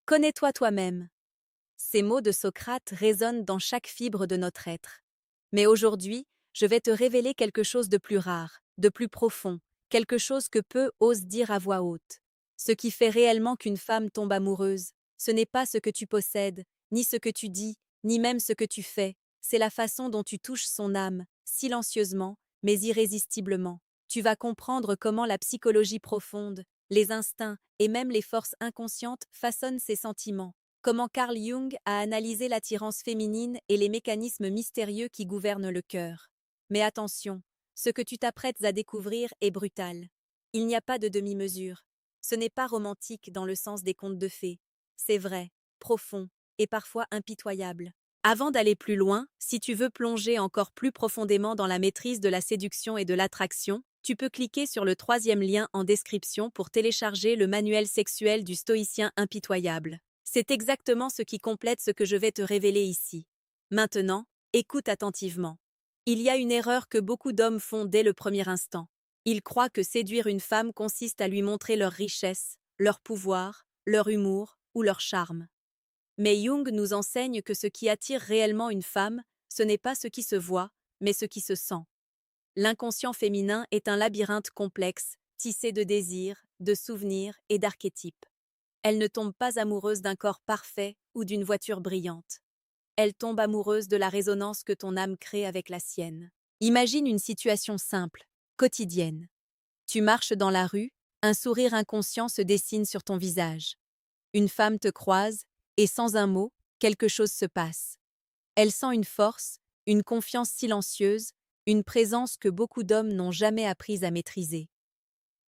Connais-toi toi-même. Ces mots de Socrate résonnent dans chaque fibre de notre être. Mais aujourd'hui, je vais te révéler quelque chose de plus rare, de plus profond, quelque chose que peu osent dire à voix haute. Ce qui fait réellement qu'une femme tombe amoureuse, ce n'est pas ce que tu possèdes, ni ce que tu dis, ni même ce que tu fais, c'est la façon dont tu touches son âme, silencieusement, mais irrésistiblement. Tu vas comprendre comment la psychologie profonde, les instincts et même les forces inconscientes façonnent ses sentiments, comment Carl Jung a analysé l'attirance féminine et les mécanismes mystérieux qui gouvernent le cœur. Mais attention, ce que tu t'apprêtes à découvrir est brutal. Il n'y a pas de demi-mesure. Ce n'est pas romantique dans le sens des contes de fées. C'est vrai, profond et parfois impitoyable. Avant d'aller plus loin, si tu veux plonger encore plus profondément dans la maîtrise de la séduction et de l'attraction, tu peux cliquer sur le troisième lien en description pour télécharger le manuel sexuel du stoïcien impitoyable. C'est exactement ce qui complète ce que je vais te révéler ici. Maintenant, écoute attentivement. Il y a une erreur que beaucoup d'hommes font dès le premier instant. Ils croient que séduire une femme consiste à lui montrer leur richesse, leur pouvoir, leur humour ou leur charme. Mais Jung nous enseigne que ce qui attire réellement une femme, ce n'est pas ce qui se voit, mais ce qui se sent. L'inconscient féminin est un labyrinthe complexe, tissé de désirs, de souvenirs et d'archétypes. Elle ne tombe pas amoureuse d'un corps parfait ou d'une voiture brillante. Elle tombe amoureuse de la résonance que ton âme crée avec la sienne. Imagine une situation simple, quotidienne. Tu marches dans la rue, un sourire inconscient se dessine sur ton visage. Une femme te croise, et sans un mot, quelque chose se passe. Elle sent une force, une confiance silencieuse, une présence que beaucoup d'hommes n'ont jamais appris à maîtriser.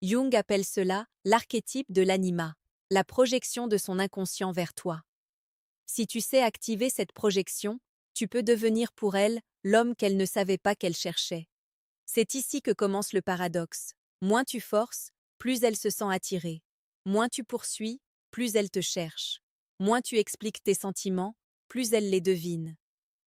Jung appelle cela l'archétype de l'anima, la projection de son inconscient vers toi. Si tu sais activer cette projection, tu peux devenir pour elle l'homme qu'elle ne savait pas qu'elle cherchait. C'est ici que commence le paradoxe. Moins tu forces, plus elle se sent attirée. Moins tu poursuis, plus elle te cherche. Moins tu expliques tes sentiments, plus elle les devine.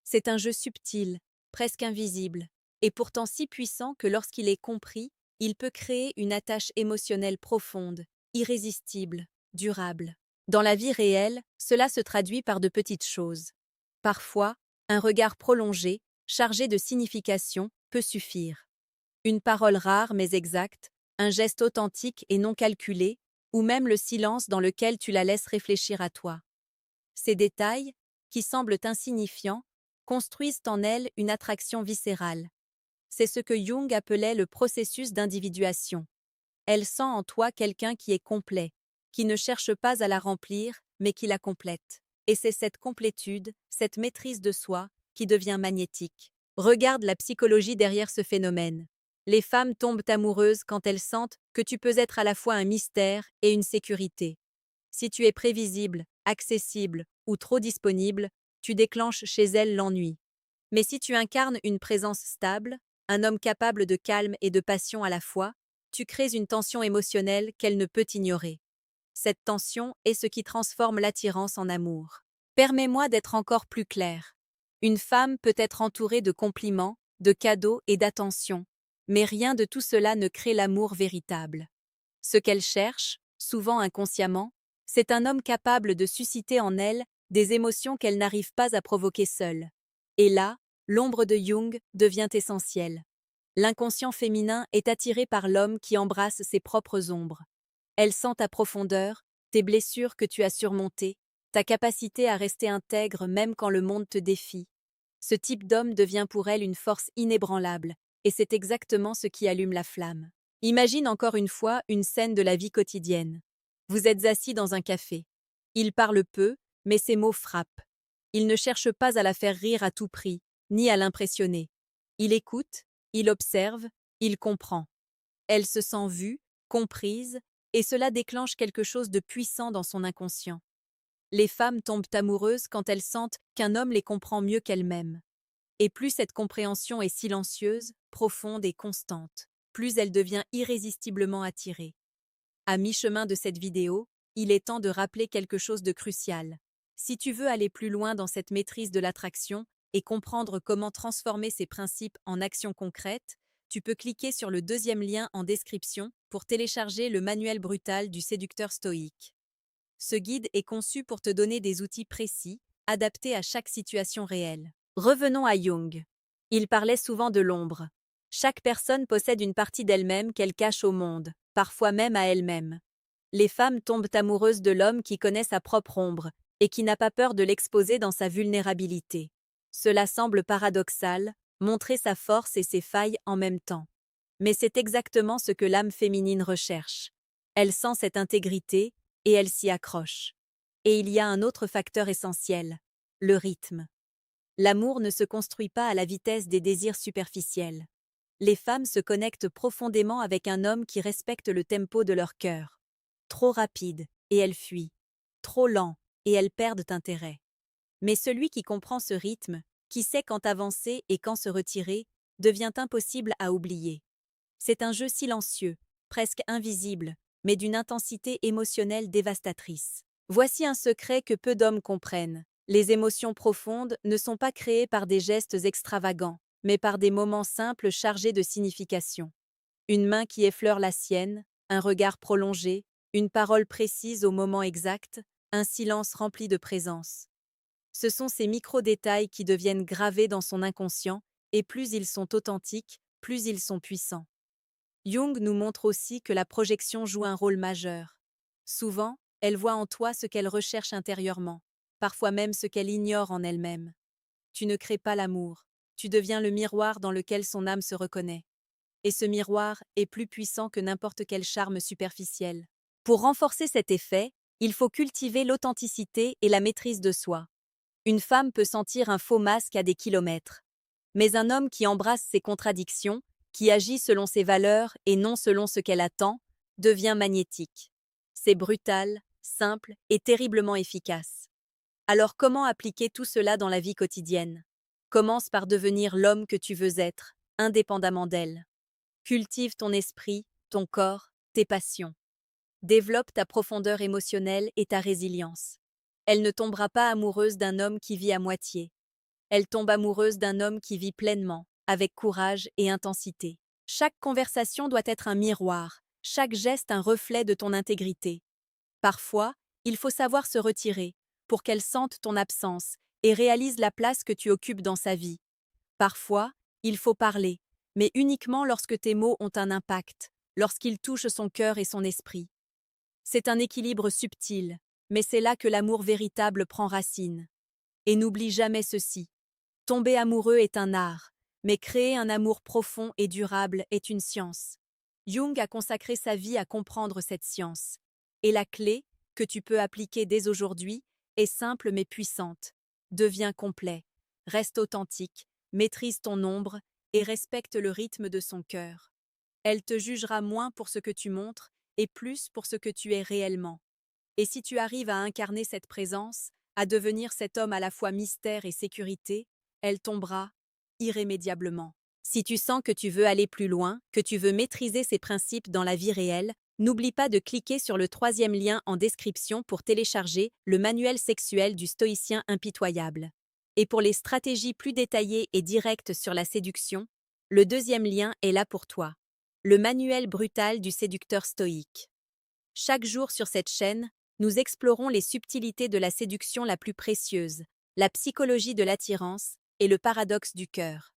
C'est un jeu subtil, presque invisible, et pourtant si puissant que lorsqu'il est compris, il peut créer une attache émotionnelle profonde, irrésistible, durable. Dans la vie réelle, cela se traduit par de petites choses. Parfois, un regard prolongé, chargé de signification, peut suffire. Une parole rare mais exacte, un geste authentique et non calculé, ou même le silence dans lequel tu la laisses réfléchir à toi. Ces détails, qui semblent insignifiants, construisent en elle une attraction viscérale. C'est ce que Jung appelait le processus d'individuation. Elle sent en toi quelqu'un qui est complet, qui ne cherche pas à la remplir, mais qui la complète. Et c'est cette complétude, cette maîtrise de soi, qui devient magnétique. Regarde la psychologie derrière ce phénomène. Les femmes tombent amoureuses quand elles sentent que tu peux être à la fois un mystère et une sécurité. Si tu es prévisible, accessible ou trop disponible, tu déclenches chez elles l'ennui. Mais si tu incarnes une présence stable, un homme capable de calme et de passion à la fois, tu crées une tension émotionnelle qu'elle ne peut ignorer. Cette tension est ce qui transforme l'attirance en amour. Permets-moi d'être encore plus clair. Une femme peut être entourée de compliments, de cadeaux et d'attentions, mais rien de tout cela ne crée l'amour véritable. Ce qu'elle cherche, souvent inconsciemment, c'est un homme capable de susciter en elle des émotions qu'elle n'arrive pas à provoquer seule. Et là, l'ombre de Jung devient essentielle. L'inconscient féminin est attiré par l'homme qui embrasse ses propres ombres. Elle sent ta profondeur, tes blessures que tu as surmontées, ta capacité à rester intègre même quand le monde te défie. Ce type d'homme devient pour elle une force inébranlable, et c'est exactement ce qui allume la flamme. Imagine encore une fois une scène de la vie quotidienne. Vous êtes assis dans un café. Il parle peu, mais ses mots frappent. Il ne cherche pas à la faire rire à tout prix, ni à l'impressionner. Il écoute, il observe, il comprend. Elle se sent vue, comprise, et cela déclenche quelque chose de puissant dans son inconscient. Les femmes tombent amoureuses quand elles sentent qu'un homme les comprend mieux qu'elles-mêmes. Et plus cette compréhension est silencieuse, profonde et constante, plus elle devient irrésistiblement attirée. À mi-chemin de cette vidéo, il est temps de rappeler quelque chose de crucial. Si tu veux aller plus loin dans cette maîtrise de l'attraction et comprendre comment transformer ces principes en actions concrètes, tu peux cliquer sur le deuxième lien en description pour télécharger le manuel brutal du séducteur stoïque. Ce guide est conçu pour te donner des outils précis, adaptés à chaque situation réelle. Revenons à Jung. Il parlait souvent de l'ombre. Chaque personne possède une partie d'elle-même qu'elle cache au monde, parfois même à elle-même. Les femmes tombent amoureuses de l'homme qui connaît sa propre ombre et qui n'a pas peur de l'exposer dans sa vulnérabilité. Cela semble paradoxal, montrer sa force et ses failles en même temps. Mais c'est exactement ce que l'âme féminine recherche. Elle sent cette intégrité et elle s'y accroche. Et il y a un autre facteur essentiel, le rythme. L'amour ne se construit pas à la vitesse des désirs superficiels. Les femmes se connectent profondément avec un homme qui respecte le tempo de leur cœur. Trop rapide, et elles fuient. Trop lent, et elles perdent intérêt. Mais celui qui comprend ce rythme, qui sait quand avancer et quand se retirer, devient impossible à oublier. C'est un jeu silencieux, presque invisible, mais d'une intensité émotionnelle dévastatrice. Voici un secret que peu d'hommes comprennent. Les émotions profondes ne sont pas créées par des gestes extravagants, mais par des moments simples chargés de signification. Une main qui effleure la sienne, un regard prolongé, une parole précise au moment exact, un silence rempli de présence. Ce sont ces micro-détails qui deviennent gravés dans son inconscient, et plus ils sont authentiques, plus ils sont puissants. Jung nous montre aussi que la projection joue un rôle majeur. Souvent, elle voit en toi ce qu'elle recherche intérieurement, parfois même ce qu'elle ignore en elle-même. Tu ne crées pas l'amour, tu deviens le miroir dans lequel son âme se reconnaît. Et ce miroir est plus puissant que n'importe quel charme superficiel. Pour renforcer cet effet, il faut cultiver l'authenticité et la maîtrise de soi. Une femme peut sentir un faux masque à des kilomètres. Mais un homme qui embrasse ses contradictions, qui agit selon ses valeurs et non selon ce qu'elle attend, devient magnétique. C'est brutal, simple et terriblement efficace. Alors comment appliquer tout cela dans la vie quotidienne? Commence par devenir l'homme que tu veux être, indépendamment d'elle. Cultive ton esprit, ton corps, tes passions. Développe ta profondeur émotionnelle et ta résilience. Elle ne tombera pas amoureuse d'un homme qui vit à moitié. Elle tombe amoureuse d'un homme qui vit pleinement, avec courage et intensité. Chaque conversation doit être un miroir, chaque geste un reflet de ton intégrité. Parfois, il faut savoir se retirer, pour qu'elle sente ton absence et réalise la place que tu occupes dans sa vie. Parfois, il faut parler, mais uniquement lorsque tes mots ont un impact, lorsqu'ils touchent son cœur et son esprit. C'est un équilibre subtil, mais c'est là que l'amour véritable prend racine. Et n'oublie jamais ceci. Tomber amoureux est un art, mais créer un amour profond et durable est une science. Jung a consacré sa vie à comprendre cette science. Et la clé, que tu peux appliquer dès aujourd'hui, est simple mais puissante. Deviens complet, reste authentique, maîtrise ton ombre et respecte le rythme de son cœur. Elle te jugera moins pour ce que tu montres et plus pour ce que tu es réellement. Et si tu arrives à incarner cette présence, à devenir cet homme à la fois mystère et sécurité, elle tombera irrémédiablement. Si tu sens que tu veux aller plus loin, que tu veux maîtriser ces principes dans la vie réelle, n'oublie pas de cliquer sur le 3e lien en description pour télécharger le manuel sexuel du stoïcien impitoyable. Et pour les stratégies plus détaillées et directes sur la séduction, le 2e lien est là pour toi. Le manuel brutal du séducteur stoïque. Chaque jour sur cette chaîne, nous explorons les subtilités de la séduction la plus précieuse, la psychologie de l'attirance et le paradoxe du cœur.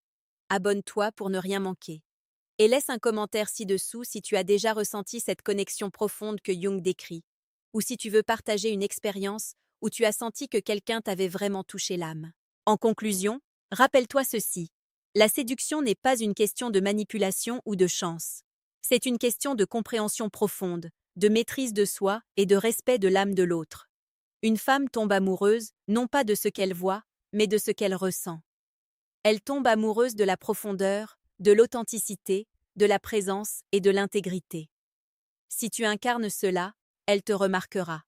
Abonne-toi pour ne rien manquer. Et laisse un commentaire ci-dessous si tu as déjà ressenti cette connexion profonde que Jung décrit, ou si tu veux partager une expérience où tu as senti que quelqu'un t'avait vraiment touché l'âme. En conclusion, rappelle-toi ceci. La séduction n'est pas une question de manipulation ou de chance. C'est une question de compréhension profonde, de maîtrise de soi et de respect de l'âme de l'autre. Une femme tombe amoureuse, non pas de ce qu'elle voit, mais de ce qu'elle ressent. Elle tombe amoureuse de la profondeur, de l'authenticité, de la présence et de l'intégrité. Si tu incarnes cela, elle te remarquera.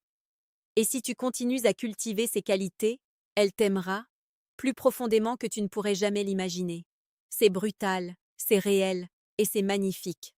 Et si tu continues à cultiver ces qualités, elle t'aimera, plus profondément que tu ne pourrais jamais l'imaginer. C'est brutal, c'est réel, et c'est magnifique.